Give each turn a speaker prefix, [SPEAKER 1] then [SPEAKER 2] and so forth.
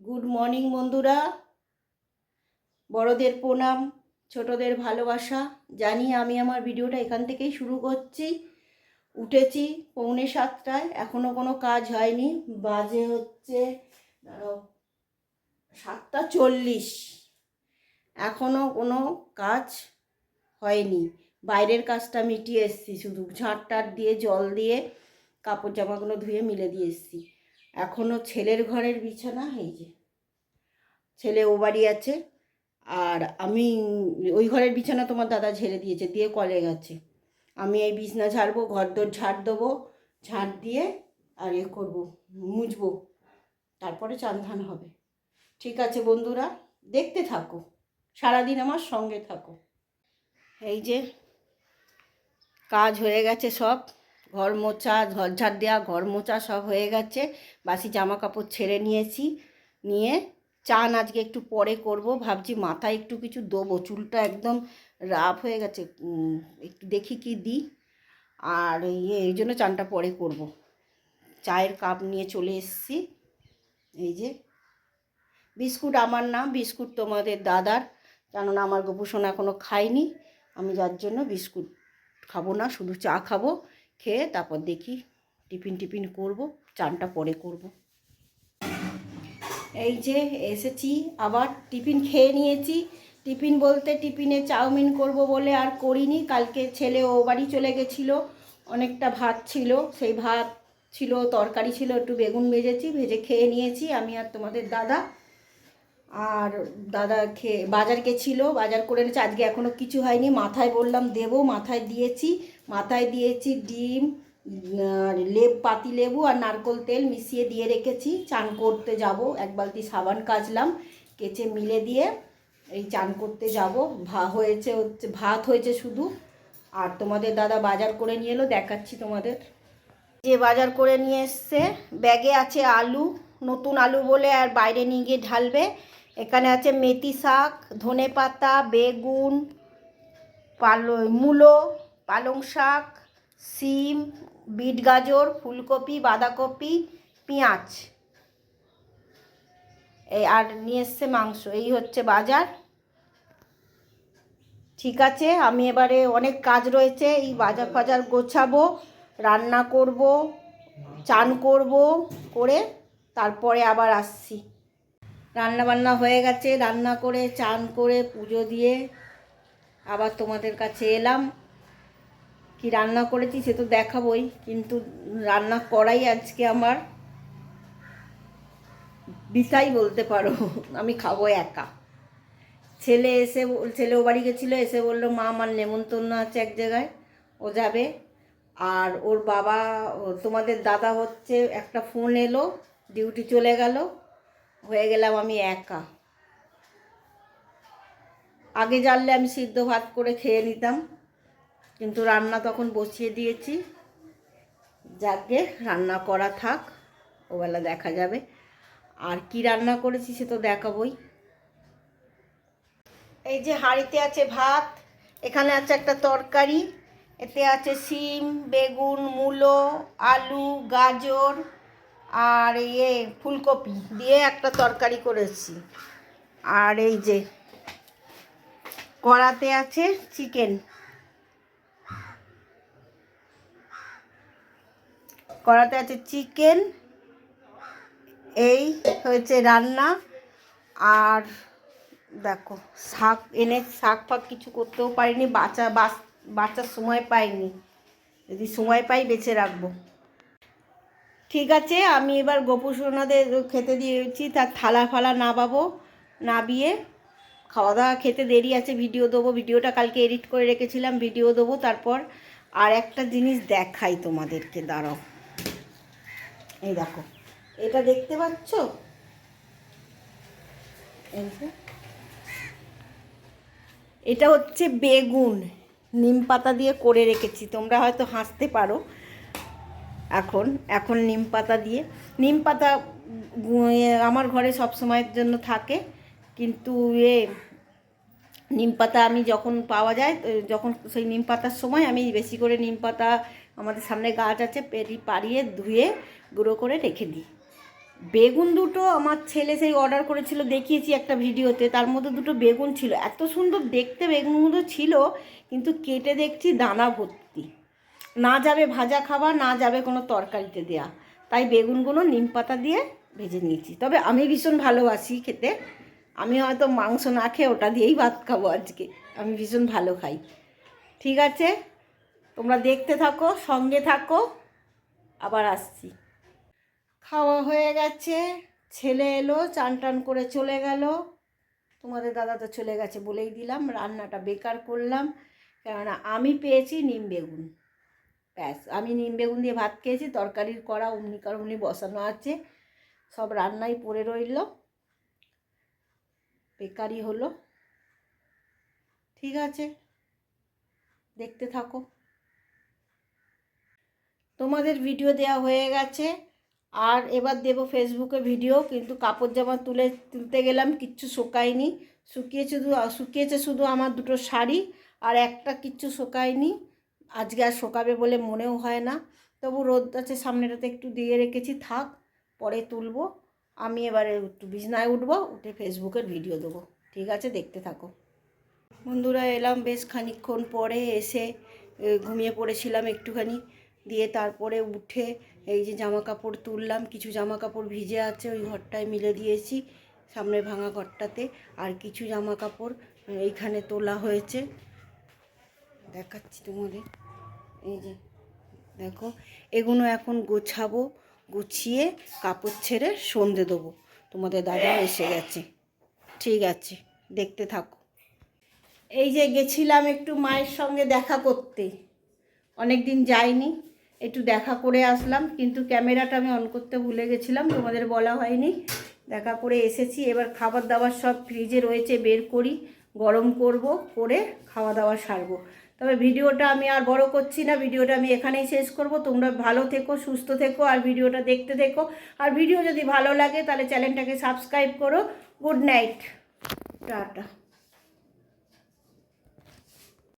[SPEAKER 1] Good morning বন্ধুরা। বড়দের প্রণাম, ছোটদের ভালোবাসা জানি। আমি আমার ভিডিওটা এখান থেকেই শুরু করছি। উঠেছি 6:45, এখনও কোনো কাজ হয়নি। বাজে হচ্ছে 7:40, এখনও কোনো কাজ হয়নি। বাইরের কাজটা মিটিয়ে এসেছি, শুধু ঝাঁট দিয়ে জল দিয়ে কাপড় জামাগুলো ধুয়ে মিলে দিয়ে এসেছি। এখনও ছেলের ঘরের বিছানা, এই যে ছেলে ও বাড়ি আছে, আর আমি ওই ঘরের বিছানা তোমার দাদা ঝেড়ে দিয়েছে, দিয়ে কলে গেছে। আমি এই বিছনা ঝাড়বো, ঘরদোর ঝাড় দেবো, ঝাড় দিয়ে আর করবো, মুছবো, তারপরে চান ধান হবে। ঠিক আছে বন্ধুরা, দেখতে থাকো, সারাদিন আমার সঙ্গে থাকো। এই যে কাজ হয়ে গেছে সব, ঘর মোছা, ঘর ঝাড় দেওয়া, ঘর মোছা সব হয়ে গেছে। বাসি জামা কাপড় ছেড়ে নিয়েছি, নিয়ে চান আজকে একটু পরে করব ভাবছি। মাথায় একটু কিছু দেবো, চুলটা একদম রাফ হয়ে গেছে, একটু দেখি কি দিই। আর এই জন্য চানটা পরে করব। চায়ের কাপ নিয়ে চলে এসেছি। এই যে বিস্কুট আমার না, বিস্কুট তোমাদের দাদার, কেননা আমার গোপুসোনা এখনও খায়নি। আমি যার জন্য বিস্কুট খাবো না, শুধু চা খাবো। খেয়ে তারপর দেখি টিফিন করব, চানটা পরে করব। এই যে এসেছি, আবার টিফিন খেয়ে নিয়েছি। টিফিন বলতে টিফিনে চাউমিন করব বলে আর করিনি। কালকে ছেলে ও বাড়ি চলে গেছিলো, অনেকটা ভাত ছিল, সেই ভাত ছিল, তরকারি ছিল, একটু বেগুন ভেজে খেয়ে নিয়েছি আমি আর তোমাদের দাদা। আর দাদা বাজার গেছিলো, বাজার করে এনেছে। আজকে এখনও কিছু হয়নি, মাথায় বললাম দেবো, মাথায় দিয়েছি ডিম আর পাতি লেবু আর নারকেল তেল মিশিয়ে দিয়ে রেখেছি। চান করতে যাব, এক বালতি সাবান কাচলাম, কেচে মিলে দিয়ে এই চান করতে যাব। ভাত হয়েছে শুধু। আর তোমাদের দাদা বাজার করে নিয়ে এলো, দেখাচ্ছি তোমাদের। যে বাজার করে নিয়ে এসছে, ব্যাগে আছে আলু, নতুন আলু বলে, আর বাইরে নিয়ে গিয়ে ঢালবে। এখানে আছে মেথি শাক, ধনে পাতা, বেগুন, মূলো, পালং শাক, শিম, বিট গাজর, ফুলকপি, বাঁধাকপি, পেঁয়াজ, এই আর নিয়ে এসছে মাংস। এই হচ্ছে বাজার। ঠিক আছে, আমি এবারে অনেক কাজ রয়েছে, এই বাজার গোছাবো, রান্না করব, চান করব, করে তারপরে আবার আসছি। রান্না বান্না হয়ে গেছে, রান্না করে চান করে পুজো দিয়ে আবার তোমাদের কাছে এলাম। কি রান্না করেছি সে তো দেখাবই, কিন্তু রান্না করাই আজকে আমার বিতাই বলতে পারো। আমি খাবো একা। ছেলে ও বাড়ি গেছিলো, এসে বললো মা আমার নেমন্তন্ন আছে এক জায়গায়, ও যাবে। আর ওর বাবা, তোমাদের দাদা হচ্ছে, একটা ফোন এলো, ডিউটি চলে গেল, হয়ে গেলাম আমি একা। আগে জানলে আমি সিদ্ধ ভাত করে খেয়ে নিতাম, কিন্তু রান্না তখন বসিয়ে দিয়েছি। যাকে রান্না করা থাক, ওবেলা দেখা যাবে। আর কি রান্না করেছি সে তো দেখাবই। এই যে হাঁড়িতে আছে ভাত, এখানে আছে একটা তরকারি, এতে আছে শিম, বেগুন, মূলো, আলু, গাজর আর ফুলকপি দিয়ে একটা তরকারি করেছি। আর এই যে কড়াতে আছে চিকেন, এই হয়েছে রান্না। আর দেখো শাক ফাক কিছু করতেও পারিনি, বাচ্চার সময় পাইনি, যদি সময় পাই বেছে রাখবো। ঠিক আছে, আমি এবার গোপুসোনাদের খেতে দিয়েছি, তার থালা ফালা নাবিয়ে খাওয়া দাওয়া, খেতে দেরি আছে, ভিডিও দেবো। ভিডিওটা কালকে এডিট করে রেখেছিলাম, ভিডিও দেবো। তারপর আর একটা জিনিস দেখাই তোমাদেরকে, দাঁড়াও। এই দেখো, এটা দেখতে পাচ্ছ? এটা হচ্ছে বেগুন, নিম পাতা দিয়ে করে রেখেছি। তোমরা হয়তো হাসতে পারো। এখন নিম পাতা আমার ঘরে সব সময়ের জন্য থাকে, কিন্তু নিম পাতা আমি যখন পাওয়া যায়, যখন সেই নিম পাতার সময় আমি বেশি করে নিম পাতা, আমাদের সামনে গাছ আছে, পাড়িয়ে ধুয়ে গুঁড়ো করে রেখে দিই। বেগুন দুটো আমার ছেলে সেই অর্ডার করেছিল, দেখিয়েছি একটা ভিডিওতে, তার মধ্যে দুটো বেগুন ছিল, এত সুন্দর দেখতে বেগুনগুলো ছিল, কিন্তু কেটে দেখছি দানা ভর্তি, না যাবে ভাজা খাবার, না যাবে কোনো তরকারিতে দেয়া। তাই বেগুনগুলো নিম পাতা দিয়ে ভেজে নিয়েছি। তবে আমি ভীষণ ভালোবাসি খেতে, আমি হয়তো মাংস না খেয়ে ওটা দিয়েই ভাত খাবো আজকে, আমি ভীষণ ভালো খাই। ঠিক আছে, তোমরা দেখতে থাকো, সঙ্গে থাকো, আবার আসছি। খাওয়া হয়ে গেছে, ছেলে এলো, চান টান করে চলে গেল। তোমাদের দাদা তো চলে গেছে বলেই দিলাম, রান্নাটা বেকার করলাম, কেননা আমি পেয়েছি নিম বেগুন। ব্যাস, আমি নিম বেগুন দিয়ে ভাত খেয়েছি, তরকারির কড়া অমনি বসানো আছে, সব রান্নাই পড়ে রইল, বেকারই হলো। ঠিক আছে, দেখতে থাকো। তোমাদের ভিডিও দেওয়া হয়ে গেছে, আর এবার দেব ফেসবুকে ভিডিও, কিন্তু কাপড় জামা তুলতে গেলাম, কিচ্ছু শোকায়নি, শুকিয়েছে শুধু আমার দুটো শাড়ি, আর একটা কিচ্ছু শোকায়নি, আজকে আর শোকাবে বলে মনেও হয় না। তবু রোদ আছে সামনেটাতে, একটু দিয়ে রেখেছি, থাক, পরে তুলবো। আমি এবারে একটু বিছনায় উঠবো, উঠে ফেসবুকের ভিডিও দেবো। ঠিক আছে, দেখতে থাকো। বন্ধুরা, এলাম বেশ খানিকক্ষণ পরে, এসে ঘুমিয়ে পড়েছিলাম একটুখানি, দিয়ে তারপরে উঠে এই যে জামা কাপড় তুললাম, কিছু জামা কাপড় ভিজে আছে, ওই ঘরটায় মিলে দিয়েছি, সামনের ভাঙা ঘরটাতে, আর কিছু জামা কাপড় এইখানে তোলা হয়েছে, দেখাচ্ছি তোমাদের। এই যে দেখো, এগুলো এখন গোছাবো, গুছিয়ে কাপড় ছেড়ে সন্ধে দেবো। তোমাদের দাদাও এসে গেছে। ঠিক আছে, দেখতে থাকো। এই যে গেছিলাম একটু মায়ের সঙ্গে দেখা করতে, অনেক দিন যাইনি, একটু দেখা করে আসলাম, কিন্তু ক্যামেরাটা আমি অন করতে ভুলে গেছিলাম, তোমাদের বলা হয়নি। দেখা করে এসেছি, এবার খাবার দাবার সব ফ্রিজে রয়েছে, বের করি, গরম করব, করে খাওয়া দাওয়া সারবো। তবে ভিডিওটা আমি আর বড় করছি না, ভিডিওটা আমি এখানেই শেষ করব। তোমরা ভালো থেকো, সুস্থ থেকো, আর ভিডিওটা দেখতে থেকো। আর ভিডিও যদি ভালো লাগে তাহলে চ্যানেলটাকে সাবস্ক্রাইব করো। Good night, tata.